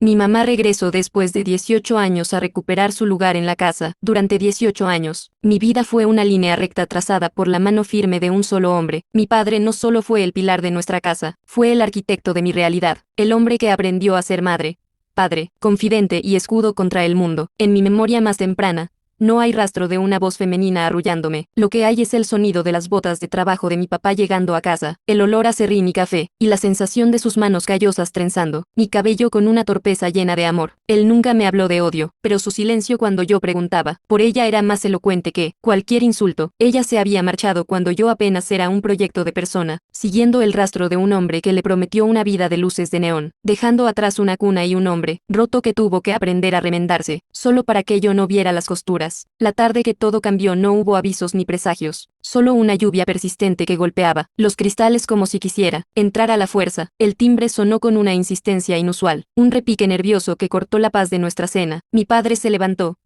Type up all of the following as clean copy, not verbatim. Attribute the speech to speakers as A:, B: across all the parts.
A: Mi mamá regresó después de 18 años a recuperar su lugar en la casa. Durante 18 años, mi vida fue una línea recta trazada por la mano firme de un solo hombre. Mi padre no solo fue el pilar de nuestra casa, fue el arquitecto de mi realidad, el hombre que aprendió a ser madre, padre, confidente y escudo contra el mundo. En mi memoria más temprana, no hay rastro de una voz femenina arrullándome. Lo que hay es el sonido de las botas de trabajo de mi papá llegando a casa, el olor a serrín y café, y la sensación de sus manos callosas trenzando mi cabello con una torpeza llena de amor. Él nunca me habló de odio, pero su silencio cuando yo preguntaba por ella era más elocuente que cualquier insulto. Ella se había marchado cuando yo apenas era un proyecto de persona, siguiendo el rastro de un hombre que le prometió una vida de luces de neón, dejando atrás una cuna y un hombre roto que tuvo que aprender a remendarse, solo para que yo no viera las costuras. La tarde que todo cambió no hubo avisos ni presagios, solo una lluvia persistente que golpeaba los cristales como si quisiera entrar a la fuerza. El timbre sonó con una insistencia inusual, un repique nervioso que cortó la paz de nuestra cena. Mi padre se levantó,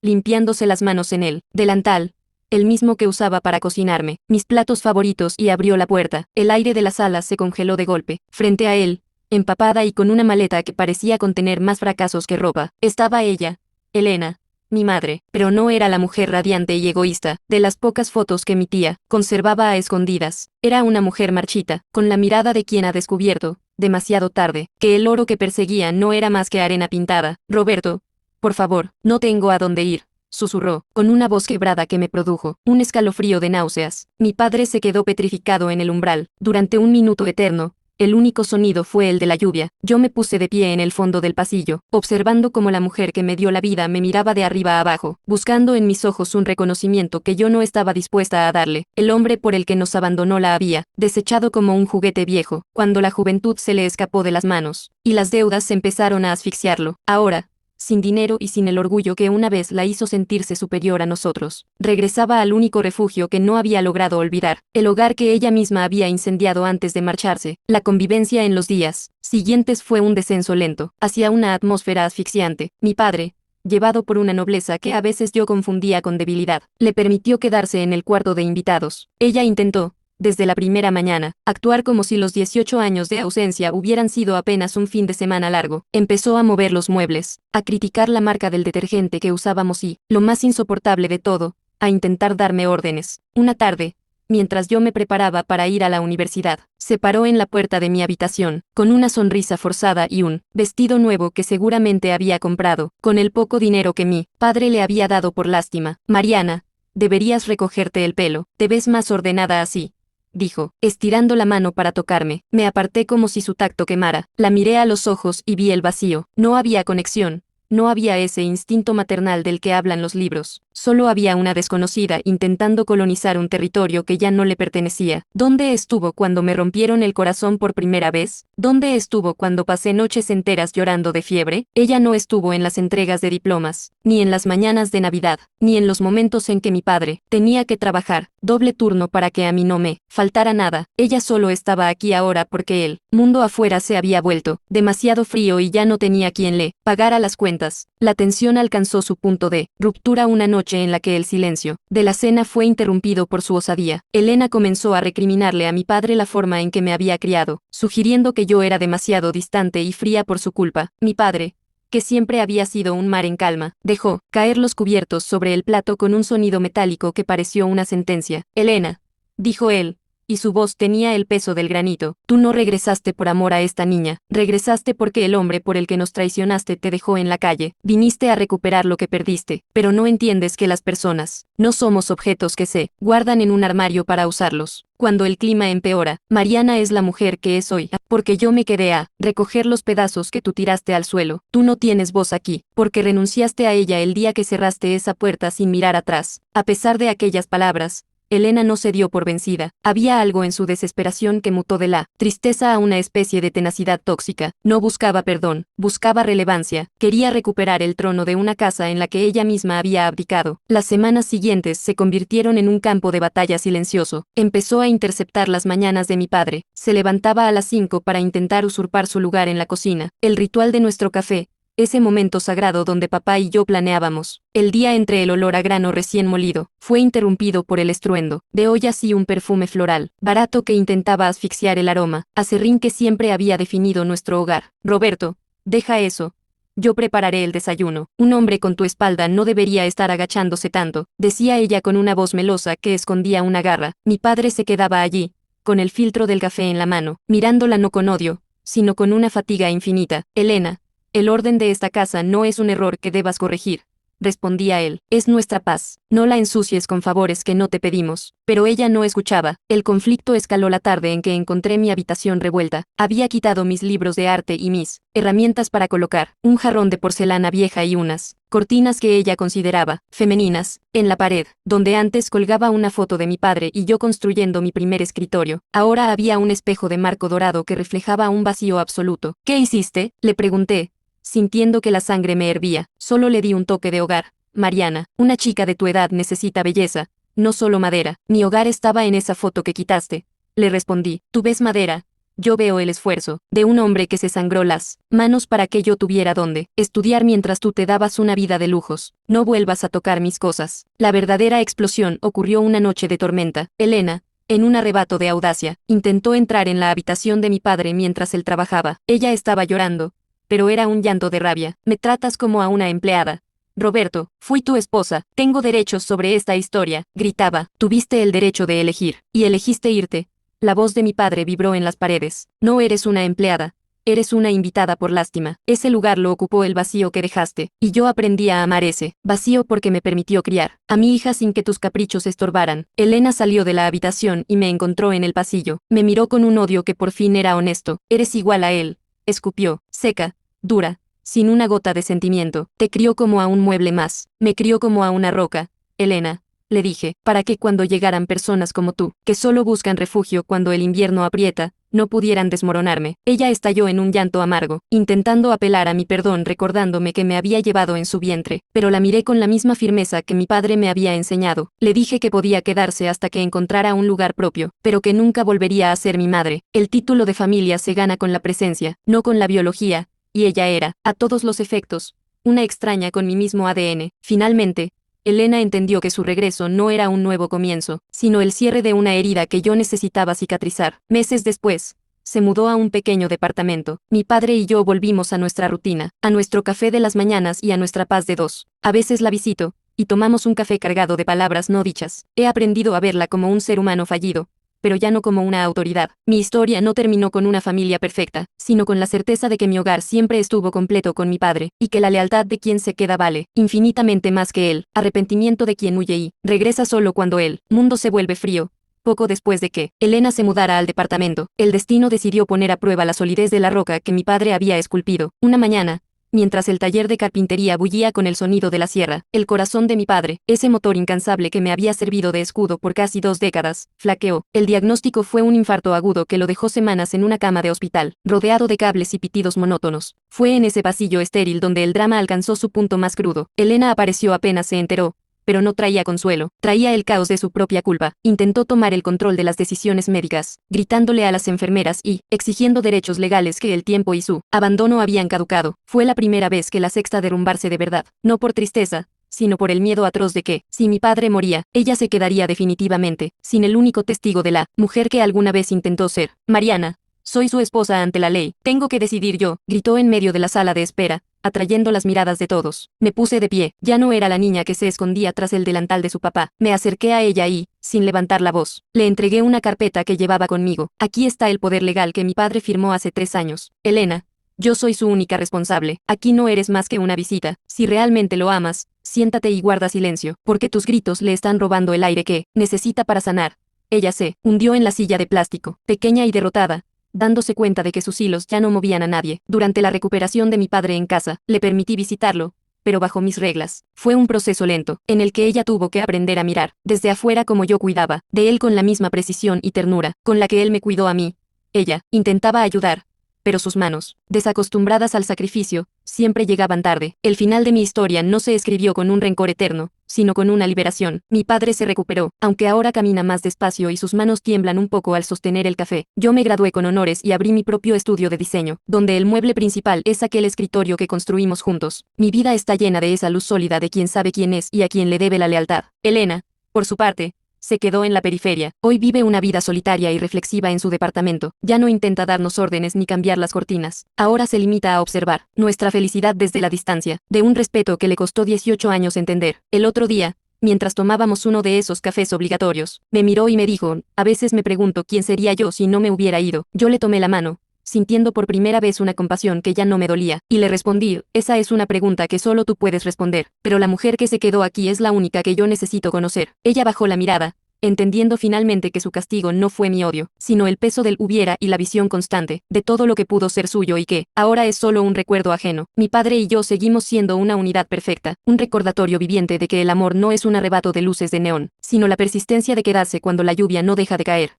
A: limpiándose las manos en el delantal, el mismo que usaba para cocinarme mis platos favoritos, y abrió la puerta. El aire de la sala se congeló de golpe. Frente a él, empapada y con una maleta que parecía contener más fracasos que ropa, estaba ella, Elena, mi madre, pero no era la mujer radiante y egoísta de las pocas fotos que mi tía conservaba a escondidas. Era una mujer marchita, con la mirada de quien ha descubierto, demasiado tarde, que el oro que perseguía no era más que arena pintada. Roberto, por favor, no tengo a dónde ir, susurró, con una voz quebrada que me produjo un escalofrío de náuseas. Mi padre se quedó petrificado en el umbral, durante un minuto eterno. El único sonido fue el de la lluvia. Yo me puse de pie en el fondo del pasillo, observando cómo la mujer que me dio la vida me miraba de arriba a abajo, buscando en mis ojos un reconocimiento que yo no estaba dispuesta a darle. El hombre por el que nos abandonó la había desechado como un juguete viejo, cuando la juventud se le escapó de las manos, y las deudas empezaron a asfixiarlo. Ahora, sin dinero y sin el orgullo que una vez la hizo sentirse superior a nosotros, regresaba al único refugio que no había logrado olvidar, el hogar que ella misma había incendiado antes de marcharse. La convivencia en los días siguientes fue un descenso lento, hacia una atmósfera asfixiante. Mi padre, llevado por una nobleza que a veces yo confundía con debilidad, le permitió quedarse en el cuarto de invitados. Ella intentó, desde la primera mañana, actuar como si los 18 años de ausencia hubieran sido apenas un fin de semana largo. Empezó a mover los muebles, a criticar la marca del detergente que usábamos y, lo más insoportable de todo, a intentar darme órdenes. Una tarde, mientras yo me preparaba para ir a la universidad, se paró en la puerta de mi habitación, con una sonrisa forzada y un vestido nuevo que seguramente había comprado con el poco dinero que mi padre le había dado por lástima. Mariana, deberías recogerte el pelo, te ves más ordenada así, dijo, estirando la mano para tocarme. Me aparté como si su tacto quemara. La miré a los ojos y vi el vacío. No había conexión. No había ese instinto maternal del que hablan los libros. Solo había una desconocida intentando colonizar un territorio que ya no le pertenecía. ¿Dónde estuvo cuando me rompieron el corazón por primera vez? ¿Dónde estuvo cuando pasé noches enteras llorando de fiebre? Ella no estuvo en las entregas de diplomas, ni en las mañanas de Navidad, ni en los momentos en que mi padre tenía que trabajar doble turno para que a mí no me faltara nada. Ella solo estaba aquí ahora porque el mundo afuera se había vuelto demasiado frío y ya no tenía quien le pagara las cuentas. La tensión alcanzó su punto de ruptura una noche en la que el silencio de la cena fue interrumpido por su osadía. Elena comenzó a recriminarle a mi padre la forma en que me había criado, sugiriendo que yo era demasiado distante y fría por su culpa. Mi padre, que siempre había sido un mar en calma, dejó caer los cubiertos sobre el plato con un sonido metálico que pareció una sentencia. Elena, dijo él, y su voz tenía el peso del granito, tú no regresaste por amor a esta niña, regresaste porque el hombre por el que nos traicionaste te dejó en la calle, viniste a recuperar lo que perdiste, pero no entiendes que las personas no somos objetos que se guardan en un armario para usarlos. Cuando el clima empeora, Mariana es la mujer que es hoy, porque yo me quedé a recoger los pedazos que tú tiraste al suelo. Tú no tienes voz aquí, porque renunciaste a ella el día que cerraste esa puerta sin mirar atrás. A pesar de aquellas palabras, Elena no se dio por vencida. Había algo en su desesperación que mutó de la tristeza a una especie de tenacidad tóxica. No buscaba perdón, buscaba relevancia. Quería recuperar el trono de una casa en la que ella misma había abdicado. Las semanas siguientes se convirtieron en un campo de batalla silencioso. Empezó a interceptar las mañanas de mi padre. Se levantaba a las 5 para intentar usurpar su lugar en la cocina. El ritual de nuestro café, ese momento sagrado donde papá y yo planeábamos el día entre el olor a grano recién molido, fue interrumpido por el estruendo de ollas y un perfume floral, barato que intentaba asfixiar el aroma, acerrín que siempre había definido nuestro hogar. Roberto, deja eso, yo prepararé el desayuno. Un hombre con tu espalda no debería estar agachándose tanto, decía ella con una voz melosa que escondía una garra. Mi padre se quedaba allí, con el filtro del café en la mano, mirándola no con odio, sino con una fatiga infinita. Elena, el orden de esta casa no es un error que debas corregir, respondía él, es nuestra paz, no la ensucies con favores que no te pedimos. Pero ella no escuchaba, el conflicto escaló la tarde en que encontré mi habitación revuelta, había quitado mis libros de arte y mis herramientas para colocar un jarrón de porcelana vieja y unas cortinas que ella consideraba femeninas, en la pared, donde antes colgaba una foto de mi padre y yo construyendo mi primer escritorio. Ahora había un espejo de marco dorado que reflejaba un vacío absoluto. ¿Qué hiciste?, le pregunté, sintiendo que la sangre me hervía. Solo le di un toque de hogar. Mariana, una chica de tu edad necesita belleza, no solo madera. Mi hogar estaba en esa foto que quitaste. Le respondí, tú ves madera, yo veo el esfuerzo de un hombre que se sangró las manos para que yo tuviera donde estudiar mientras tú te dabas una vida de lujos. No vuelvas a tocar mis cosas. La verdadera explosión ocurrió una noche de tormenta. Elena, en un arrebato de audacia, intentó entrar en la habitación de mi padre mientras él trabajaba. Ella estaba llorando, pero era un llanto de rabia. Me tratas como a una empleada. Roberto, fui tu esposa, tengo derechos sobre esta historia, gritaba. Tuviste el derecho de elegir, y elegiste irte. La voz de mi padre vibró en las paredes. No eres una empleada, eres una invitada por lástima. Ese lugar lo ocupó el vacío que dejaste, y yo aprendí a amar ese vacío porque me permitió criar a mi hija sin que tus caprichos estorbaran. Elena salió de la habitación y me encontró en el pasillo. Me miró con un odio que por fin era honesto. Eres igual a él, escupió, seca, dura, sin una gota de sentimiento. Te crió como a un mueble más, me crió como a una roca. Elena, le dije, para que cuando llegaran personas como tú, que solo buscan refugio cuando el invierno aprieta, no pudieran desmoronarme. Ella estalló en un llanto amargo, intentando apelar a mi perdón recordándome que me había llevado en su vientre, pero la miré con la misma firmeza que mi padre me había enseñado. Le dije que podía quedarse hasta que encontrara un lugar propio, pero que nunca volvería a ser mi madre. El título de familia se gana con la presencia, no con la biología, y ella era, a todos los efectos, una extraña con mi mismo ADN. Finalmente, Elena entendió que su regreso no era un nuevo comienzo, sino el cierre de una herida que yo necesitaba cicatrizar. Meses después, se mudó a un pequeño departamento. Mi padre y yo volvimos a nuestra rutina, a nuestro café de las mañanas y a nuestra paz de dos. A veces la visito, y tomamos un café cargado de palabras no dichas. He aprendido a verla como un ser humano fallido, pero ya no como una autoridad. Mi historia no terminó con una familia perfecta, sino con la certeza de que mi hogar siempre estuvo completo con mi padre, y que la lealtad de quien se queda vale infinitamente más que el arrepentimiento de quien huye y regresa solo cuando el mundo se vuelve frío. Poco después de que Elena se mudara al departamento, el destino decidió poner a prueba la solidez de la roca que mi padre había esculpido. Una mañana, mientras el taller de carpintería bullía con el sonido de la sierra, el corazón de mi padre, ese motor incansable que me había servido de escudo por casi 2 décadas, flaqueó. El diagnóstico fue un infarto agudo que lo dejó semanas en una cama de hospital, rodeado de cables y pitidos monótonos. Fue en ese pasillo estéril donde el drama alcanzó su punto más crudo. Elena apareció apenas se enteró, pero no traía consuelo, traía el caos de su propia culpa. Intentó tomar el control de las decisiones médicas, gritándole a las enfermeras y exigiendo derechos legales que el tiempo y su abandono habían caducado. Fue la primera vez que la sexta derrumbarse de verdad, no por tristeza, sino por el miedo atroz de que, si mi padre moría, ella se quedaría definitivamente, sin el único testigo de la mujer que alguna vez intentó ser. Mariana, soy su esposa ante la ley, tengo que decidir yo, gritó en medio de la sala de espera, atrayendo las miradas de todos. Me puse de pie, ya no era la niña que se escondía tras el delantal de su papá. Me acerqué a ella y, sin levantar la voz, le entregué una carpeta que llevaba conmigo. Aquí está el poder legal que mi padre firmó hace 3 años. Elena, yo soy su única responsable. Aquí no eres más que una visita. Si realmente lo amas, siéntate y guarda silencio, porque tus gritos le están robando el aire que necesita para sanar. Ella se hundió en la silla de plástico, pequeña y derrotada, dándose cuenta de que sus hilos ya no movían a nadie. Durante la recuperación de mi padre en casa, le permití visitarlo, pero bajo mis reglas. Fue un proceso lento, en el que ella tuvo que aprender a mirar, desde afuera como yo cuidaba, de él con la misma precisión y ternura, con la que él me cuidó a mí. Ella intentaba ayudar, pero sus manos, desacostumbradas al sacrificio, siempre llegaban tarde. El final de mi historia no se escribió con un rencor eterno, sino con una liberación. Mi padre se recuperó, aunque ahora camina más despacio y sus manos tiemblan un poco al sostener el café. Yo me gradué con honores y abrí mi propio estudio de diseño, donde el mueble principal es aquel escritorio que construimos juntos. Mi vida está llena de esa luz sólida de quien sabe quién es y a quien le debe la lealtad. Elena, por su parte, Se quedó en la periferia. Hoy vive una vida solitaria y reflexiva en su departamento. Ya no intenta darnos órdenes ni cambiar las cortinas. Ahora se limita a observar nuestra felicidad desde la distancia, de un respeto que le costó 18 años entender. El otro día, mientras tomábamos uno de esos cafés obligatorios, me miró y me dijo, a veces me pregunto quién sería yo si no me hubiera ido. Yo le tomé la mano, sintiendo por primera vez una compasión que ya no me dolía, y le respondí, esa es una pregunta que solo tú puedes responder, pero la mujer que se quedó aquí es la única que yo necesito conocer. Ella bajó la mirada, entendiendo finalmente que su castigo no fue mi odio, sino el peso del hubiera y la visión constante de todo lo que pudo ser suyo y que, ahora es solo un recuerdo ajeno. Mi padre y yo seguimos siendo una unidad perfecta, un recordatorio viviente de que el amor no es un arrebato de luces de neón, sino la persistencia de quedarse cuando la lluvia no deja de caer.